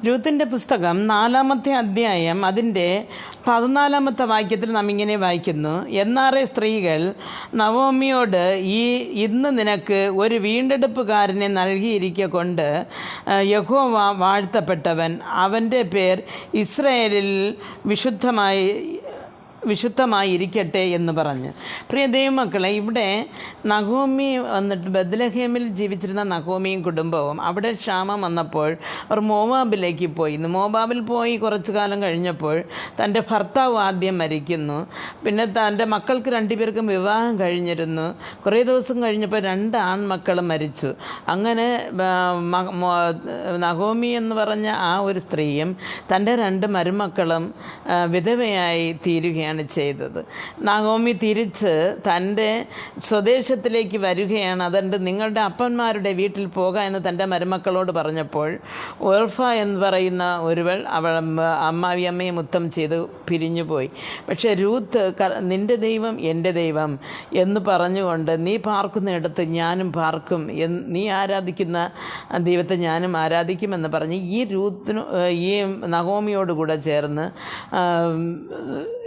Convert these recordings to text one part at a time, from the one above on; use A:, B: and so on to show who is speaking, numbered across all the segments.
A: രൂത്തിന്റെ പുസ്തകം 4-ാമത്തെ അധ്യായം അതിൻ്റെ 14-ാമത്തെ വാക്യത്തിൽ നാം ഇങ്ങനെ വായിക്കുന്നു. എന്നാറെ സ്ത്രീകൾ നവോമിയോട്, ഇന്ന് നിനക്ക് ഒരു വീണ്ടെടുപ്പുകാരനെ നൽകിയിരിക്ക കൊണ്ട് യഹോവ വാഴ്ത്തപ്പെട്ടവൻ, അവൻ്റെ പേർ ഇസ്രായേലിൽ വിശുദ്ധമായിരിക്കട്ടെ എന്ന് പറഞ്ഞ്. പ്രിയ ദൈവമക്കളെ, ഇവിടെ നഹോമി വന്നിട്ട് ബത്ലഹേമിൽ ജീവിച്ചിരുന്ന നഹോമിയും കുടുംബവും അവിടെ ക്ഷാമം വന്നപ്പോൾ അവർ മോവാബിലേക്ക് പോയി. മോവാബിൽ പോയി കുറച്ചു കാലം കഴിഞ്ഞപ്പോൾ തൻ്റെ ഭർത്താവ് ആദ്യം മരിക്കുന്നു. പിന്നെ തൻ്റെ മക്കൾക്ക് 2 പേർക്കും വിവാഹം കഴിഞ്ഞിരുന്നു. കുറേ ദിവസം കഴിഞ്ഞപ്പോൾ 2 ആൺമക്കളും മരിച്ചു. അങ്ങനെ നഹോമി എന്ന് പറഞ്ഞ ആ ഒരു സ്ത്രീയും തൻ്റെ 2 മരുമക്കളും വിധവയായി തീരുകയാണ് ചെയ്തത്. നഹോമി തിരിച്ച് തൻ്റെ സ്വദേശത്തിലേക്ക് വരികയാണ്. അതുകൊണ്ട് നിങ്ങളുടെ അപ്പന്മാരുടെ വീട്ടിൽ പോകാം എന്ന് തൻ്റെ മരുമക്കളോട് പറഞ്ഞപ്പോൾ ഓർഫ എന്ന് പറയുന്ന ഒരുവൾ അമ്മാവിയമ്മയെ മുത്തം ചെയ്ത് പിരിഞ്ഞുപോയി. പക്ഷേ രൂത്ത് നിൻ്റെ ദൈവം എൻ്റെ ദൈവം എന്ന് പറഞ്ഞുകൊണ്ട്, നീ പാർക്കുന്നിടത്ത് ഞാനും പാർക്കും, നീ ആരാധിക്കുന്ന ദൈവത്തെ ഞാനും ആരാധിക്കുമെന്ന് പറഞ്ഞ് ഈ നഹോമിയോടുകൂടെ ചേർന്ന്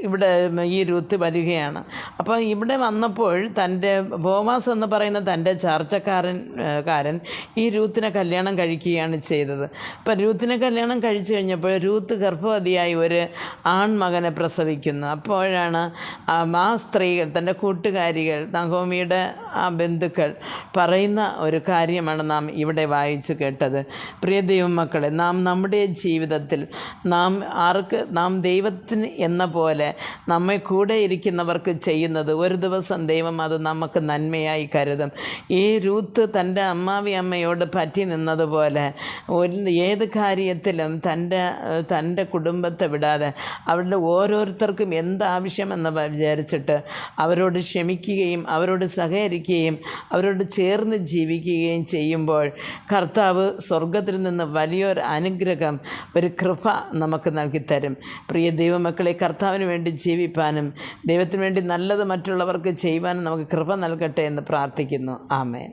A: ഇവിടെ ഈ രൂത്ത് വരികയാണ്. അപ്പോൾ ഇവിടെ വന്നപ്പോൾ തൻ്റെ ബോവാസ് എന്ന് പറയുന്ന തൻ്റെ ചാർച്ചക്കാരൻ ഈ രൂത്തിനെ കല്യാണം കഴിക്കുകയാണ് ചെയ്തത്. അപ്പം രൂത്തിനെ കല്യാണം കഴിച്ചു കഴിഞ്ഞപ്പോൾ രൂത്ത് ഗർഭവതിയായി ഒരു ആൺമകനെ പ്രസവിക്കുന്നു. അപ്പോഴാണ് ആ സ്ത്രീകൾ, തൻ്റെ കൂട്ടുകാരികൾ, നഹോമിയുടെ ആ ബന്ധുക്കൾ പറയുന്ന ഒരു കാര്യമാണ് നാം ഇവിടെ വായിച്ചു കേട്ടത്. പ്രിയ ദൈവമക്കളെ, നാം നമ്മുടെ ജീവിതത്തിൽ നാം ദൈവത്തിന് എന്ന പോലെ നമ്മെ കൂടെ ഇരിക്കുന്നവർക്ക് ചെയ്യുന്നത് ഒരു ദിവസം ദൈവം അത് നമുക്ക് നന്മയായി കരുതും. ഈ രൂത്ത് തൻ്റെ അമ്മാവിയമ്മയോട് പറ്റി നിന്നതുപോലെ ഏത് കാര്യത്തിലും തൻ്റെ കുടുംബത്തെ വിടാതെ അവരുടെ ഓരോരുത്തർക്കും എന്താവശ്യമെന്ന് വിചാരിച്ചിട്ട് അവരോട് ക്ഷമിക്കുകയും അവരോട് സഹകരിക്കുകയും അവരോട് ചേർന്ന് ജീവിക്കുകയും ചെയ്യുമ്പോൾ കർത്താവ് സ്വർഗത്തിൽ നിന്ന് വലിയൊരു അനുഗ്രഹം, ഒരു കൃപ നമുക്ക് നൽകിത്തരും. പ്രിയ ദൈവമക്കളെ, കർത്താവിന് വേണ്ടി ജീവിപ്പാനും ദൈവത്തിന് വേണ്ടി നല്ലത് മറ്റുള്ളവർക്ക് ചെയ്യുവാനും നമുക്ക് കൃപ നൽകട്ടെ എന്ന് പ്രാർത്ഥിക്കുന്നു. ആമേൻ.